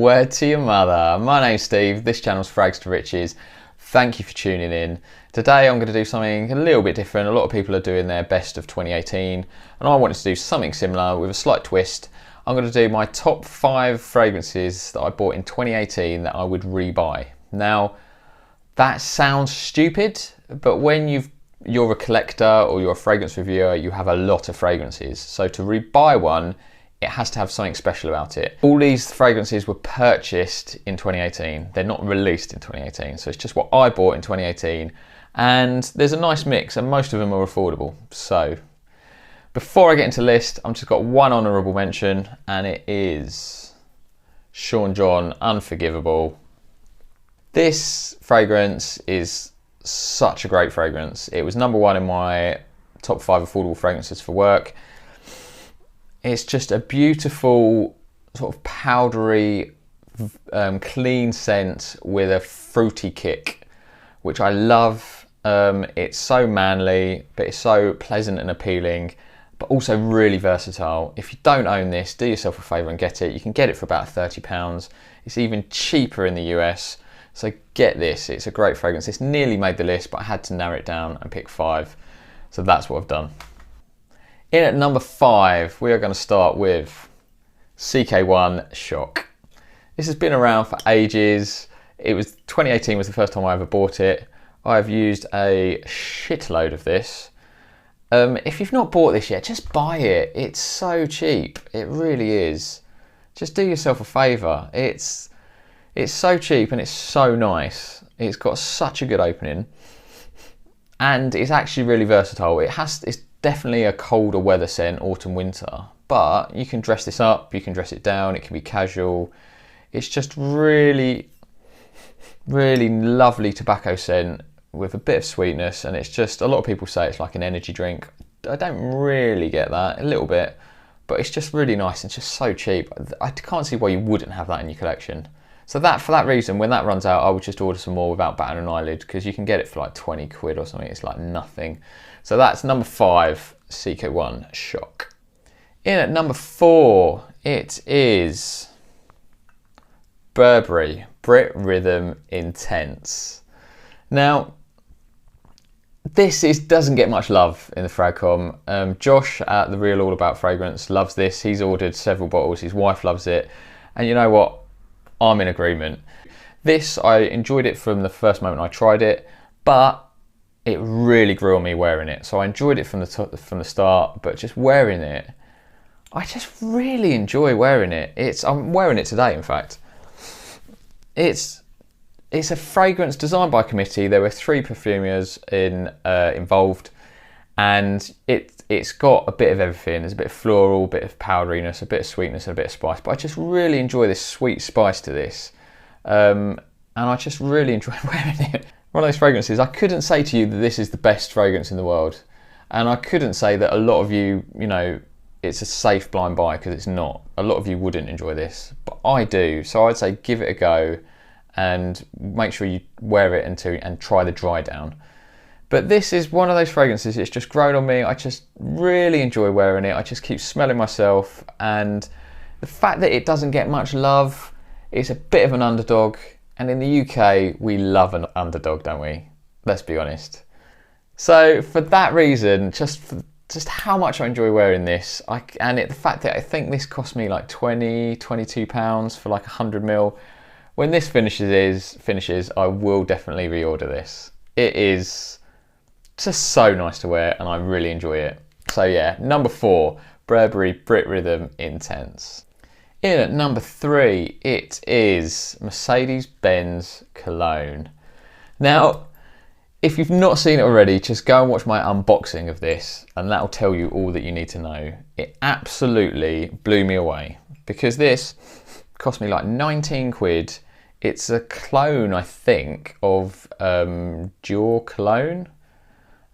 Word to your mother. My name's Steve, this channel's Frags to Riches. Thank you for tuning in. Today I'm going to do something a little bit different. A lot of people are doing their best of 2018 and I wanted to do something similar with a slight twist. I'm going to do my top 5 fragrances that I bought in 2018 that I would rebuy. Now that sounds stupid, but when you're a collector or you're a fragrance reviewer, you have a lot of fragrances. So to rebuy one, it has to have something special about it. All these fragrances were purchased in 2018. They're not released in 2018. So it's just what I bought in 2018. And there's a nice mix and most of them are affordable. So before I get into the list, I've just got one honourable mention and it is John Unforgiveable. This fragrance is such a great fragrance. It was #1 in my top 5 affordable fragrances for work. It's just a beautiful sort of powdery, clean scent with a fruity kick, which I love. It's so manly, but it's so pleasant and appealing, but also really versatile. If you don't own this, do yourself a favour and get it. You can get it for about £30. It's even cheaper in the US. So get this, it's a great fragrance. It's nearly made the list, but I had to narrow it down and pick 5. So that's what I've done. In at number 5, we are going to start with CK1 Shock. This has been around for ages. 2018 was the first time I ever bought it. I've used a shitload of this. If you've not bought this yet, just buy it. It's so cheap. It really is. Just do yourself a favour. It's so cheap and it's so nice. It's got such a good opening. And it's actually really versatile. It's definitely a colder weather scent, autumn, winter, but you can dress this up, you can dress it down, it can be casual. It's just really, really lovely tobacco scent with a bit of sweetness, and it's just, a lot of people say it's like an energy drink. I don't really get that, a little bit, but it's just really nice and just so cheap. I can't see why you wouldn't have that in your collection. So for that reason, when that runs out, I would just order some more without batting an eyelid, because you can get it for like 20 quid or something. It's like nothing. So that's number 5, CK1 Shock. In at number 4, it is Burberry Brit Rhythm Intense. Now, this doesn't get much love in the FRAG30. Josh at The Real All About Fragrance loves this. He's ordered several bottles. His wife loves it. And you know what? I'm in agreement. This, I enjoyed it from the first moment I tried it, but it really grew on me wearing it. So I enjoyed it from the start, but just wearing it, I just really enjoy wearing it. I'm wearing it today, in fact. It's a fragrance designed by a committee. There were 3 perfumers involved, and it's got a bit of everything. There's a bit of floral, a bit of powderiness, a bit of sweetness, and a bit of spice. But I just really enjoy this sweet spice to this, and I just really enjoy wearing it. One of those fragrances, I couldn't say to you that this is the best fragrance in the world, and I couldn't say that a lot of you, it's a safe blind buy, because it's not. A lot of you wouldn't enjoy this, but I do. So I'd say give it a go, and make sure you wear it and try the dry down. But this is one of those fragrances, it's just grown on me. I just really enjoy wearing it. I just keep smelling myself, and the fact that it doesn't get much love, it's a bit of an underdog, and in the UK, we love an underdog, don't we? Let's be honest. So for that reason, just how much I enjoy wearing this, the fact that I think this cost me like £22 for like 100ml. When this finishes, I will definitely reorder this. It is just so nice to wear and I really enjoy it. So yeah, number 4, Burberry Brit Rhythm Intense. In at number 3, it is Mercedes-Benz Cologne. Now, if you've not seen it already, just go and watch my unboxing of this and that'll tell you all that you need to know. It absolutely blew me away, because this cost me like 19 quid. It's a clone, I think, of Dior Cologne.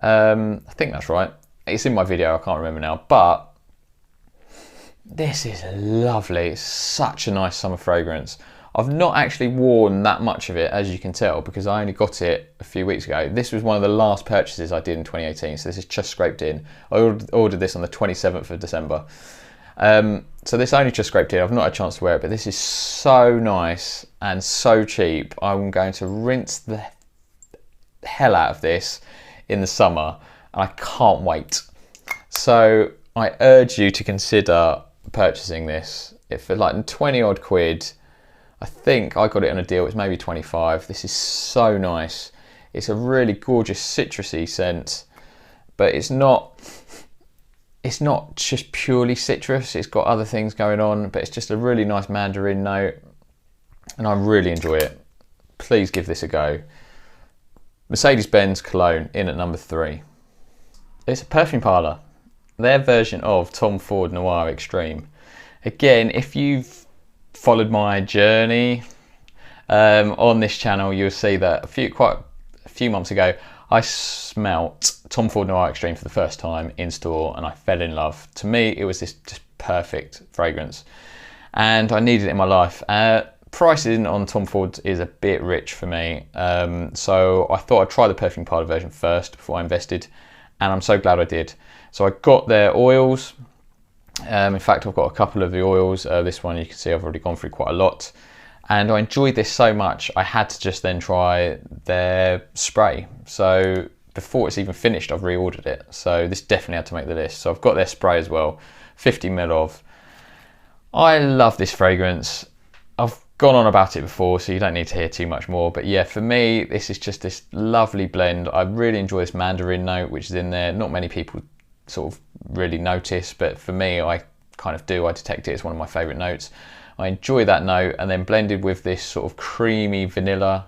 I think that's right. It's in my video, I can't remember now, but this is lovely. It's such a nice summer fragrance. I've not actually worn that much of it, as you can tell, because I only got it a few weeks ago. This was one of the last purchases I did in 2018, so this is just scraped in. I ordered this on the 27th of December. So this only just scraped in. I've not had a chance to wear it, but this is so nice and so cheap. I'm going to rinse the hell out of this in the summer, and I can't wait. So I urge you to consider purchasing this. If for like 20 odd quid, I think I got it on a deal, it's maybe 25. This is so nice. It's a really gorgeous citrusy scent, but it's not just purely citrus. It's got other things going on, but it's just a really nice mandarin note, and I really enjoy it. Please give this a go. Mercedes-Benz Cologne in at number 3. It's a perfume parlour, their version of Tom Ford Noire Extreme. Again, if you've followed my journey on this channel, you'll see that quite a few months ago, I smelt Tom Ford Noire Extreme for the first time in store, and I fell in love. To me, it was this just perfect fragrance, and I needed it in my life. Pricing on Tom Ford is a bit rich for me, so I thought I'd try the perfume parlour version first before I invested, and I'm so glad I did. So I got their oils. In fact, I've got a couple of the oils. This one you can see I've already gone through quite a lot. And I enjoyed this so much, I had to just then try their spray. So before it's even finished, I've reordered it. So this definitely had to make the list. So I've got their spray as well, 50 ml of. I love this fragrance. I've gone on about it before, so you don't need to hear too much more. But yeah, for me, this is just this lovely blend. I really enjoy this mandarin note, which is in there. Not many people sort of really notice, but for me, I kind of do. I detect it as one of my favourite notes. I enjoy that note, and then blended with this sort of creamy vanilla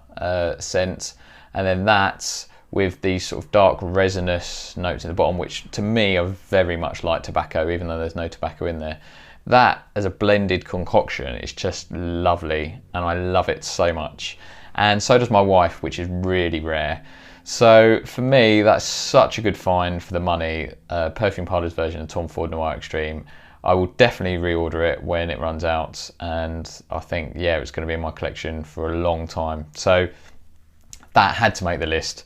scent, and then that's with these sort of dark resinous notes in the bottom, which to me are very much like tobacco, even though there's no tobacco in there. That as a blended concoction is just lovely, and I love it so much. And so does my wife, which is really rare. So for me, that's such a good find for the money. Perfume Parlour's version of Tom Ford Noire Extreme. I will definitely reorder it when it runs out, and I think, yeah, it's going to be in my collection for a long time. So that had to make the list.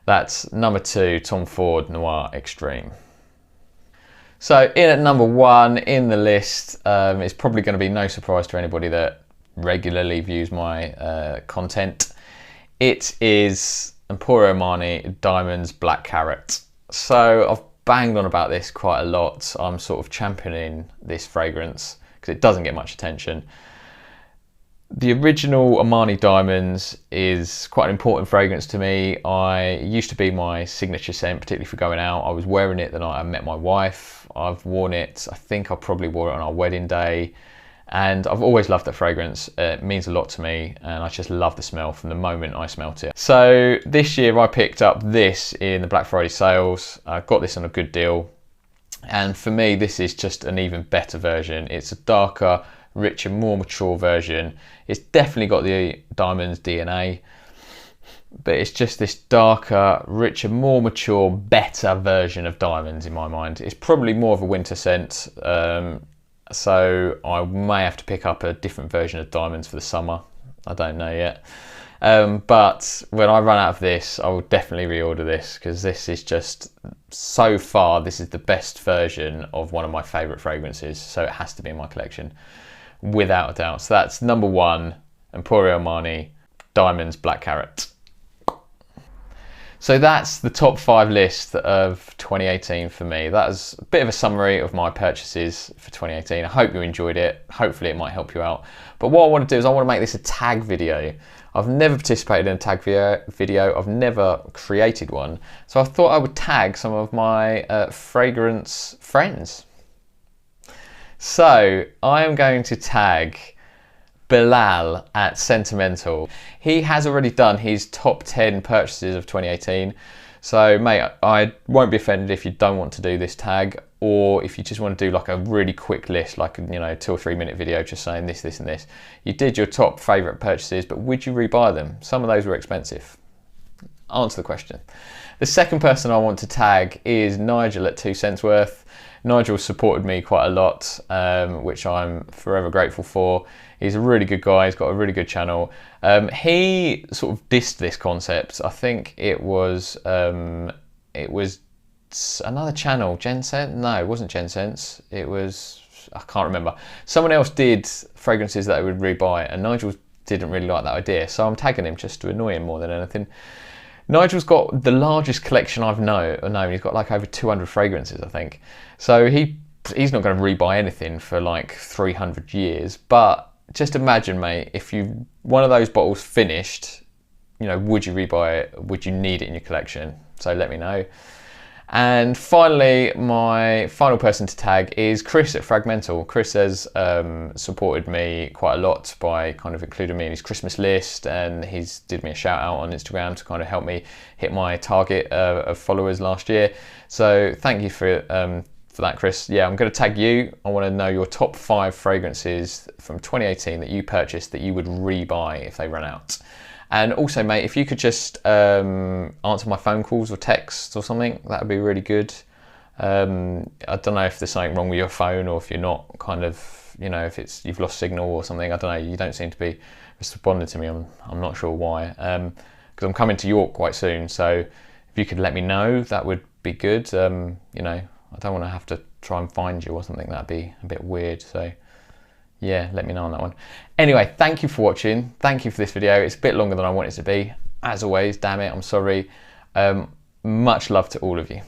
That's number 2, Tom Ford Noire Extreme. So in at number 1 in the list, it's probably going to be no surprise to anybody that regularly views my content. It is Emporio Armani Diamonds Black Carrat. So I've banged on about this quite a lot. I'm sort of championing this fragrance because it doesn't get much attention. The original Armani Diamonds is quite an important fragrance to me. It used to be my signature scent, particularly for going out. I was wearing it the night I met my wife. I've worn it, I think I probably wore it on our wedding day. And I've always loved that fragrance. It means a lot to me, and I just love the smell from the moment I smelt it. So this year I picked up this in the Black Friday sales. I got this on a good deal, and for me this is just an even better version. It's a darker, richer, more mature version. It's definitely got the Diamonds DNA, but it's just this darker, richer, more mature, better version of Diamonds in my mind. It's probably more of a winter scent. So I may have to pick up a different version of Diamonds for the summer. I don't know yet. But when I run out of this, I will definitely reorder this, because this is just, so far, this is the best version of one of my favourite fragrances. So it has to be in my collection, without a doubt. So that's number 1, Emporio Armani Diamonds Black Carrat. So that's the top 5 list of 2018 for me. That is a bit of a summary of my purchases for 2018. I hope you enjoyed it. Hopefully it might help you out. But what I want to do is I want to make this a tag video. I've never participated in a tag video. I've never created one. So I thought I would tag some of my fragrance friends. So I am going to tag Bilal at Sentimental. He has already done his top 10 purchases of 2018. So mate, I won't be offended if you don't want to do this tag, or if you just want to do like a really quick list, like, you know, 2 or 3 minute video just saying this, this and this. You did your top favourite purchases, but would you rebuy them? Some of those were expensive. Answer the question. The second person I want to tag is Nigel at 2 cents worth. Nigel supported me quite a lot, which I'm forever grateful for. He's a really good guy. He's got a really good channel. He sort of dissed this concept. I think it was another channel, GenSense? No, it wasn't GenSense. It was I can't remember. Someone else did fragrances that they would rebuy, and Nigel didn't really like that idea, so I'm tagging him just to annoy him more than anything. Nigel's got the largest collection I've known. He's got like over 200 fragrances, I think. So he's not going to rebuy anything for like 300 years. But just imagine, mate, if one of those bottles finished, you know, would you rebuy it? Would you need it in your collection? So let me know. And finally, my final person to tag is Chris at Fragmental. Chris has supported me quite a lot by kind of including me in his Christmas list, and he's did me a shout out on Instagram to kind of help me hit my target of followers last year. So thank you for that, Chris. Yeah, I'm going to tag you. I want to know your top 5 fragrances from 2018 that you purchased that you would rebuy if they run out. And also, mate, if you could just answer my phone calls or texts or something, that would be really good. I don't know if there's something wrong with your phone, or if you're not kind of, you know, if you've lost signal or something. I don't know. You don't seem to be responding to me. I'm not sure why. Because I'm coming to York quite soon, so if you could let me know, that would be good. You know, I don't want to have to try and find you or something. That'd be a bit weird. So yeah, let me know on that one. Anyway, thank you for watching. Thank you for this video. It's a bit longer than I want it to be. As always, damn it, I'm sorry. Much love to all of you.